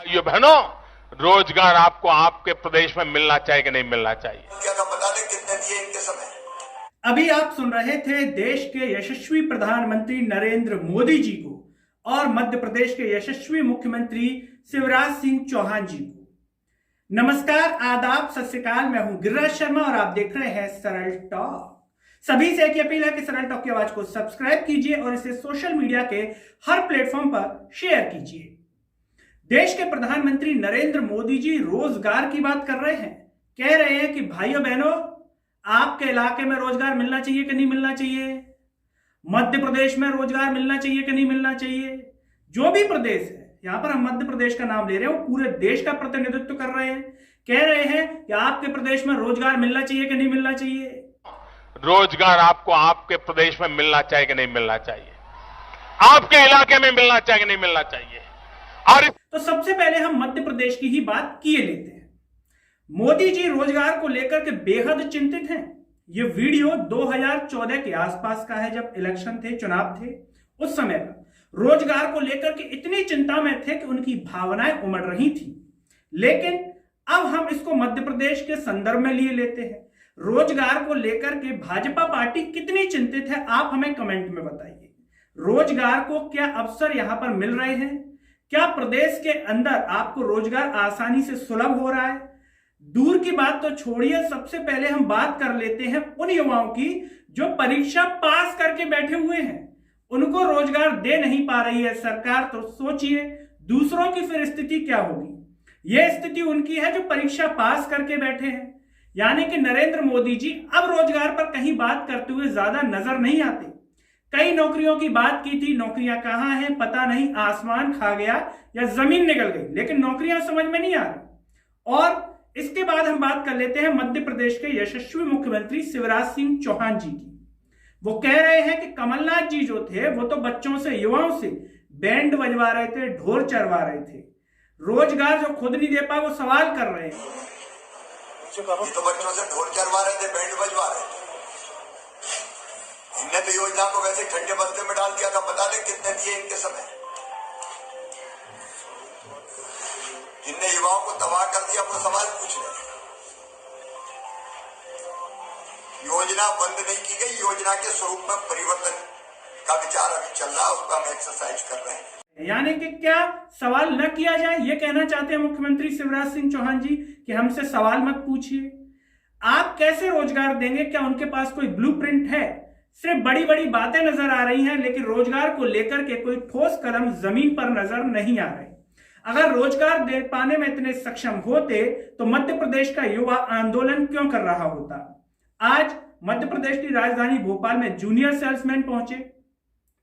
भाइयों बहनों, रोजगार आपको आपके प्रदेश में मिलना चाहिए कि नहीं मिलना चाहिए? क्या बता दें कितने दिए इनके समय? अभी आप सुन रहे थे देश के यशस्वी प्रधानमंत्री नरेंद्र मोदी जी को और मध्य प्रदेश के यशस्वी मुख्यमंत्री शिवराज सिंह चौहान जी को। नमस्कार, आदाब, सत श्री अकाल। मैं हूं गिरिराज शर्मा और आप देख रहे हैं सरल टॉक। सभी से एक अपील है कि सरल टॉक की आवाज को सब्सक्राइब कीजिए और इसे सोशल मीडिया के हर प्लेटफॉर्म पर शेयर कीजिए। देश के प्रधानमंत्री नरेंद्र मोदी जी रोजगार की बात कर रहे हैं। कह रहे हैं कि भाइयों बहनों, आपके इलाके में रोजगार मिलना चाहिए कि नहीं मिलना चाहिए? मध्य प्रदेश में रोजगार मिलना चाहिए कि नहीं मिलना चाहिए? जो भी प्रदेश है, यहां पर हम मध्य प्रदेश का नाम ले रहे हैं, वो पूरे देश का प्रतिनिधित्व कर रहे हैं। कह रहे हैं कि आपके प्रदेश में रोजगार मिलना चाहिए कि नहीं मिलना चाहिए? रोजगार आपको आपके प्रदेश में मिलना चाहिए कि नहीं मिलना चाहिए? आपके इलाके में मिलना चाहिए कि नहीं मिलना चाहिए? और तो सबसे पहले हम मध्य प्रदेश की ही बात किए लेते हैं। मोदी जी रोजगार को लेकर के बेहद चिंतित हैं। ये वीडियो 2014 के आसपास का है, जब इलेक्शन थे, चुनाव थे, उस समय का। रोजगार को लेकर के इतनी चिंता में थे कि उनकी भावनाएं उमड़ रही थी। लेकिन अब हम इसको मध्य प्रदेश के संदर्भ में लिए लेते हैं। रोजगार को लेकर के भाजपा पार्टी कितनी चिंतित है, आप हमें कमेंट में बताइए। रोजगार को क्या अवसर यहां पर मिल रहे हैं? क्या प्रदेश के अंदर आपको रोजगार आसानी से सुलभ हो रहा है? दूर की बात तो छोड़िए, सबसे पहले हम बात कर लेते हैं उन युवाओं की जो परीक्षा पास करके बैठे हुए हैं। उनको रोजगार दे नहीं पा रही है सरकार। तो सोचिए दूसरों की फिर स्थिति क्या होगी। यह स्थिति उनकी है जो परीक्षा पास करके बैठे हैं। यानी कि नरेंद्र मोदी जी अब रोजगार पर कहीं बात करते हुए ज्यादा नजर नहीं आते। कई नौकरियों की बात की थी, नौकरियां कहां हैं पता नहीं, आसमान खा गया या जमीन निकल गई, लेकिन नौकरियां समझ में नहीं आ रही। और इसके बाद हम बात कर लेते हैं मध्य प्रदेश के यशस्वी मुख्यमंत्री शिवराज सिंह चौहान जी की। वो कह रहे हैं कि कमलनाथ जी जो थे वो तो बच्चों से, युवाओं से बैंड बजवा रहे थे, ढोल चढ़वा रहे थे। रोजगार जो खुद नहीं दे पाए वो सवाल कर रहे हैं। ये तो बच्चों से ढोल चढ़वा रहे थे, बैंड बजवा रहे थे। इनने तो योजना को वैसे ठंडे बस्ते में डाल दिया था। बता दें कितने दिए इनके समय? जिनने युवाओं को तबाह कर दिया वो सवाल पूछ रहे हैं। योजना बंद नहीं की गई, योजना के स्वरूप में परिवर्तन का विचार अभी चल रहा है, उसका हम एक्सरसाइज कर रहे हैं। यानी कि क्या सवाल न किया जाए, ये कहना चाहते हैं मुख्यमंत्री शिवराज सिंह चौहान जी कि हमसे सवाल मत पूछिए। आप कैसे रोजगार देंगे? क्या उनके पास कोई ब्लूप्रिंट है? सिर्फ बड़ी बड़ी बातें नजर आ रही हैं, लेकिन रोजगार को लेकर के कोई ठोस कदम जमीन पर नजर नहीं आ रहे। अगर रोजगार दे पाने में इतने सक्षम होते तो मध्य प्रदेश का युवा आंदोलन क्यों कर रहा होता? आज मध्य प्रदेश की राजधानी भोपाल में जूनियर सेल्समैन पहुंचे।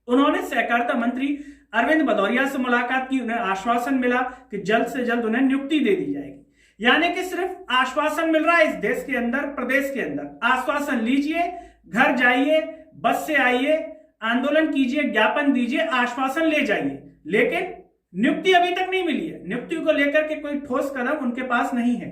उन्होंने सहकारिता मंत्री अरविंद भदौरिया से मुलाकात की। उन्हें आश्वासन मिला कि जल्द से जल्द उन्हें नियुक्ति दे दी जाएगी। यानी कि सिर्फ आश्वासन मिल रहा है इस देश के अंदर, प्रदेश के अंदर। आश्वासन लीजिए, घर जाइए, बस से आइए, आंदोलन कीजिए, ज्ञापन दीजिए, आश्वासन ले जाइए, लेकिन नियुक्ति अभी तक नहीं मिली है। नियुक्ति को लेकर के कोई ठोस कदम उनके पास नहीं है।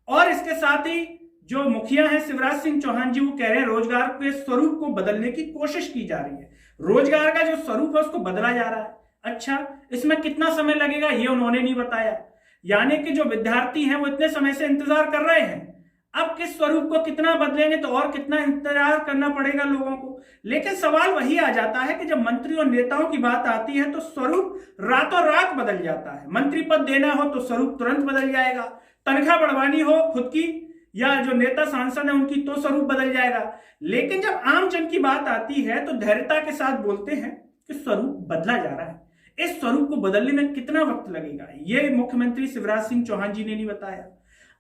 और इसके साथ ही जो मुखिया हैं शिवराज सिंह चौहान जी, वो कह रहे हैं रोजगार के स्वरूप को बदलने की कोशिश की जा रही है। रोजगार का जो स्वरूप है उसको बदला जा रहा है। अच्छा, इसमें कितना समय लगेगा ये उन्होंने नहीं बताया। यानी कि जो विद्यार्थी हैं वो इतने समय से इंतजार कर रहे हैं, अब किस स्वरूप को कितना बदलेंगे तो और कितना इंतजार करना पड़ेगा लोगों को। लेकिन सवाल वही आ जाता है कि जब मंत्री और नेताओं की बात आती है तो स्वरूप रातों रात बदल जाता है। मंत्री पद देना हो तो स्वरूप तुरंत बदल जाएगा, तनख्वाह बढ़वानी हो खुद की या जो नेता सांसद है उनकी तो स्वरूप बदल जाएगा। लेकिन जब आम जन की बात आती है तो धैर्यता के साथ बोलते हैं कि स्वरूप बदला जा रहा है। इस स्वरूप को बदलने में कितना वक्त लगेगा ये मुख्यमंत्री शिवराज सिंह चौहान जी ने नहीं बताया।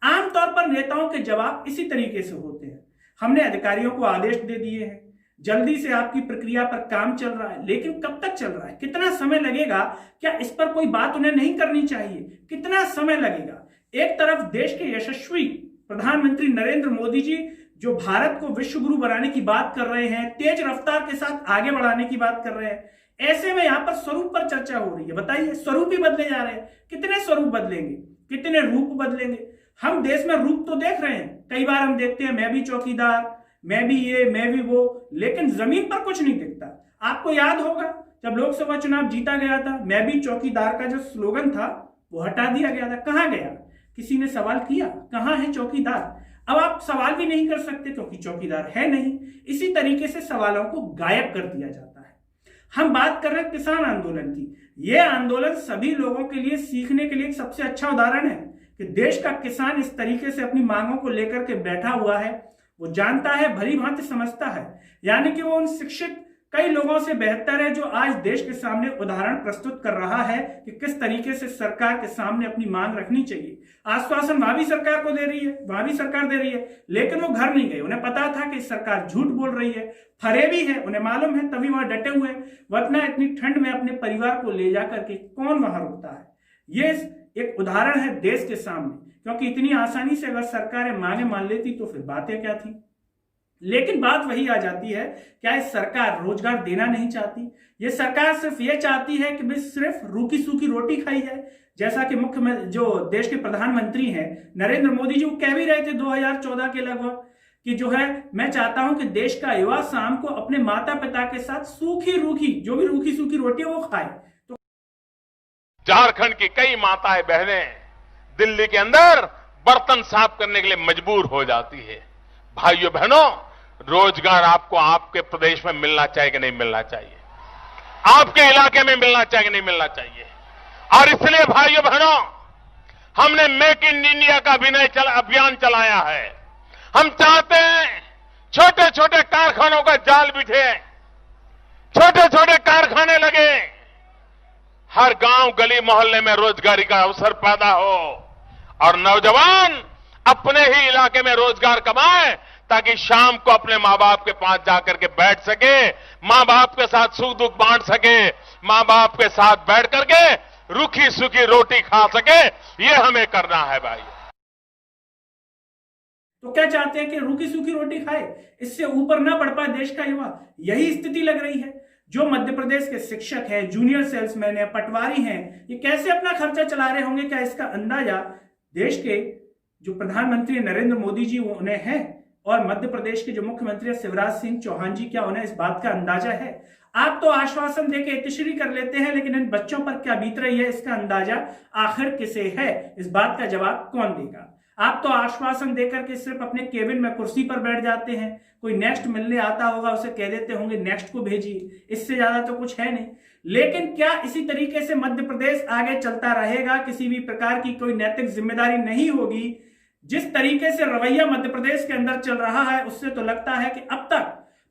आमतौर पर नेताओं के जवाब इसी तरीके से होते हैं, हमने अधिकारियों को आदेश दे दिए हैं, जल्दी से आपकी प्रक्रिया पर काम चल रहा है। लेकिन कब तक चल रहा है, कितना समय लगेगा? क्या इस पर कोई बात उन्हें नहीं करनी चाहिए? कितना समय लगेगा? एक तरफ देश के यशस्वी प्रधानमंत्री नरेंद्र मोदी जी जो भारत को विश्व गुरु बनाने की बात कर रहे हैं, तेज रफ्तार के साथ आगे बढ़ाने की बात कर रहे हैं, ऐसे में यहां पर स्वरूप पर चर्चा हो रही है। बताइए, स्वरूप ही बदले जा रहे हैं। कितने स्वरूप बदलेंगे, कितने रूप बदलेंगे? हम देश में रूप तो देख रहे हैं, कई बार हम देखते हैं मैं भी चौकीदार, मैं भी ये, मैं भी वो, लेकिन जमीन पर कुछ नहीं दिखता। आपको याद होगा जब लोकसभा चुनाव जीता गया था, मैं भी चौकीदार का जो स्लोगन था वो हटा दिया गया था। कहां गया? किसी ने सवाल किया? कहां है चौकीदार? अब आप सवाल भी नहीं कर सकते क्योंकि चौकीदार है नहीं। इसी तरीके से सवालों को गायब कर दिया जाता है। हम बात कर रहे हैं किसान आंदोलन की। यह आंदोलन सभी लोगों के लिए सीखने के लिए एक सबसे अच्छा उदाहरण है कि देश का किसान इस तरीके से अपनी मांगों को लेकर के बैठा हुआ है। वो जानता है, भली भांति समझता है, यानी कि वो उन शिक्षित कई लोगों से बेहतर है जो आज देश के सामने उदाहरण प्रस्तुत कर रहा है कि किस तरीके से सरकार के सामने अपनी मांग रखनी चाहिए। आश्वासन वहां भी सरकार को दे रही है, वहां भी सरकार दे रही है, लेकिन वो घर नहीं गए। उन्हें पता था कि सरकार झूठ बोल रही है, फरेबी है, उन्हें मालूम है, तभी वहां डटे हुए हैं। वरना इतनी ठंड में अपने परिवार को ले जाकर के कौन वहां रुकता है? ये एक उदाहरण है देश के सामने, क्योंकि इतनी आसानी से अगर सरकारें मांगे मान लेती तो फिर बातें क्या थी। लेकिन बात वही आ जाती है, क्या ये सरकार रोजगार देना नहीं चाहती? ये सरकार सिर्फ ये चाहती है कि भाई सिर्फ रूखी सूखी रोटी खाई जाए, जैसा कि मुख्यमंत्री जो देश के प्रधानमंत्री हैं नरेंद्र मोदी जी, वो कह भी रहे थे 2014 के लगभग कि जो है मैं चाहता हूं कि देश का युवा शाम को अपने माता पिता के साथ सूखी रूखी जो भी रूखी सूखी रोटी है वो खाए। तो झारखंड की कई माताएं बहनें दिल्ली के अंदर बर्तन साफ करने के लिए मजबूर हो जाती है। भाइयों बहनों, रोजगार आपको आपके प्रदेश में मिलना चाहिए कि नहीं मिलना चाहिए? आपके इलाके में मिलना चाहिए कि नहीं मिलना चाहिए? और इसलिए भाइयों बहनों, हमने मेक इन इंडिया का अभियान चलाया है। हम चाहते हैं छोटे छोटे कारखानों का जाल बिछे, छोटे छोटे कारखाने लगे, हर गांव गली मोहल्ले में रोजगारी का अवसर पैदा हो और नौजवान अपने ही इलाके में रोजगार कमाए ताकि शाम को अपने मां बाप के पास जाकर के बैठ सके, मां बाप के साथ सुख दुख बांट सके, मां बाप के साथ बैठ करके रूखी सूखी रोटी खा सके। ये हमें करना है भाई। तो क्या चाहते हैं कि रूखी सूखी रोटी खाए, इससे ऊपर ना बढ़ पाए देश का युवा? यही स्थिति लग रही है। जो मध्य प्रदेश के शिक्षक हैं, जूनियर सेल्समैन है, पटवारी हैं, ये कैसे अपना खर्चा चला रहे होंगे? क्या इसका अंदाजा देश के जो प्रधानमंत्री नरेंद्र मोदी जी उन्हें है और मध्य प्रदेश के जो मुख्यमंत्री शिवराज सिंह चौहान जी, क्या उन्हें इस बात का अंदाजा है? आप तो आश्वासन देके इतिश्री कर लेते हैं, लेकिन इन बच्चों पर क्या बीत रही है इसका अंदाजा आखिर किसे है? इस बात का जवाब कौन देगा? आप तो आश्वासन देकर के सिर्फ अपने केबिन में कुर्सी पर बैठ जाते हैं। कोई नेक्स्ट मिलने आता होगा उसे कह देते होंगे नेक्स्ट को भेजिए, इससे ज्यादा तो कुछ है नहीं। लेकिन क्या इसी तरीके से मध्य प्रदेश आगे चलता रहेगा? किसी भी प्रकार की कोई नैतिक जिम्मेदारी नहीं होगी। जिस तरीके से रवैया मध्य प्रदेश के अंदर चल रहा है उससे तो लगता है कि अब तक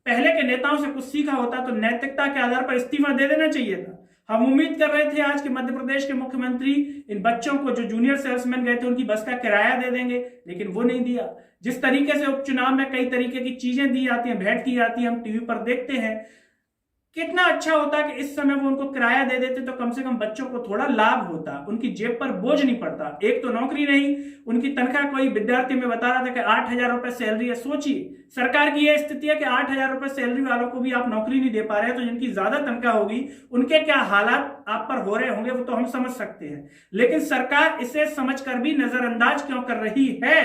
पहले के नेताओं से कुछ सीखा होता तो नैतिकता के आधार पर इस्तीफा दे देना चाहिए था। हम उम्मीद कर रहे थे आज के मध्य प्रदेश के मुख्यमंत्री इन बच्चों को जो जूनियर सेल्समैन गए थे उनकी बस का किराया दे देंगे, लेकिन वो नहीं दिया। जिस तरीके से उपचुनाव में कई तरीके की चीजें दी जाती हैं, भेंट की जाती है, हम टीवी पर देखते हैं। कितना अच्छा होता कि इस समय वो उनको किराया दे देते तो कम से कम बच्चों को थोड़ा लाभ होता, उनकी जेब पर बोझ नहीं पड़ता। एक तो नौकरी नहीं, उनकी तनख्वाह कोई विद्यार्थी में बता रहा था कि 8,000 रुपए सैलरी है। सोचिए सरकार की यह स्थिति है कि 8,000 रुपए सैलरी वालों को भी आप नौकरी नहीं दे पा रहे हैं, तो जिनकी ज्यादा तनख्वाह होगी उनके क्या हालात आप पर हो रहे होंगे वो तो हम समझ सकते हैं। लेकिन सरकार इसे समझकर भी नजरअंदाज क्यों कर रही है,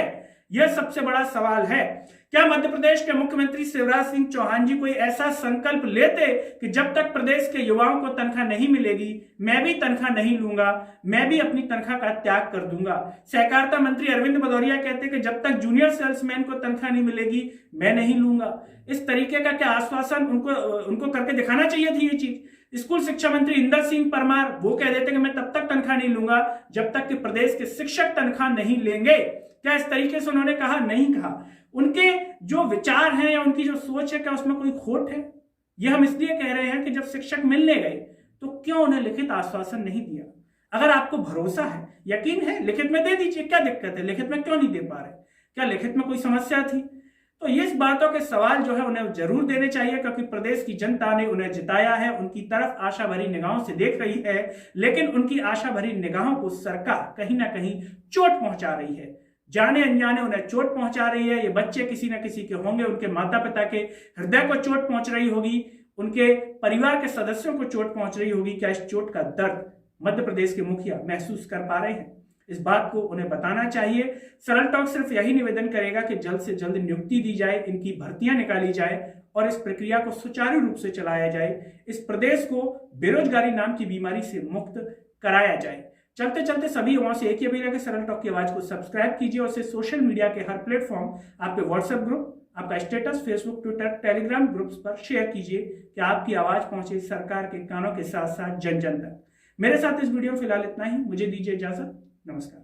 यह सबसे बड़ा सवाल है। क्या मध्य प्रदेश के मुख्यमंत्री शिवराज सिंह चौहान जी कोई ऐसा संकल्प लेते कि जब तक प्रदेश के युवाओं को तनख्वाह नहीं मिलेगी मैं भी तनख्वाह नहीं लूंगा, मैं भी अपनी तनख्वाह का त्याग कर दूंगा। सहकारिता मंत्री अरविंद भदौरिया कहते कि जब तक जूनियर सेल्समैन को तनख्वाह नहीं मिलेगी मैं नहीं लूंगा। इस तरीके का क्या आश्वासन उनको करके दिखाना चाहिए थी ये चीज। स्कूल शिक्षा मंत्री इंदर सिंह परमार वो कह देते कि मैं तब तक तनख्वाह नहीं लूंगा जब तक कि प्रदेश के शिक्षक तनख्वाह नहीं लेंगे। क्या इस तरीके से उन्होंने कहा? नहीं कहा। उनके जो विचार हैं या उनकी जो सोच है क्या उसमें कोई खोट है? यह हम इसलिए कह रहे हैं कि जब शिक्षक मिलने गए तो क्यों उन्हें लिखित आश्वासन नहीं दिया? अगर आपको भरोसा है, यकीन है, लिखित में दे दीजिए, क्या दिक्कत है? लिखित में क्यों नहीं दे पा रहे? क्या लिखित में कोई समस्या थी? तो ये इस बातों के सवाल जो है उन्हें जरूर देने चाहिए, क्योंकि प्रदेश की जनता ने उन्हें जिताया है, उनकी तरफ आशा भरी निगाहों से देख रही है, लेकिन उनकी आशा भरी निगाहों को सरकार कहीं ना कहीं चोट पहुंचा रही है। जाने अनजाने उन्हें चोट पहुंचा रही है। ये बच्चे किसी न किसी के होंगे, उनके माता पिता के हृदय को चोट पहुंच रही होगी, उनके परिवार के सदस्यों को चोट पहुंच रही होगी। क्या इस चोट का दर्द मध्य प्रदेश के मुखिया महसूस कर पा रहे हैं? इस बात को उन्हें बताना चाहिए। सरल टॉक सिर्फ यही निवेदन करेगा कि जल्द से जल्द नियुक्ति दी जाए, इनकी भर्तियां निकाली जाए और इस प्रक्रिया को सुचारू रूप से चलाया जाए। इस प्रदेश को बेरोजगारी नाम की बीमारी से मुक्त कराया जाए। चलते चलते सभी युवाओं से एक ही अपील है कि सरल टॉक की आवाज को सब्सक्राइब कीजिए और इसे सोशल मीडिया के हर प्लेटफॉर्म, आपके व्हाट्सएप ग्रुप, आपका status, Facebook, Twitter, Telegram groups पर शेयर कीजिए कि आपकी आवाज पहुंचे सरकार के कानों के साथ साथ जन जन तक। मेरे साथ इस वीडियो में फिलहाल इतना ही। मुझे दीजिए इजाजत। नमस्कार।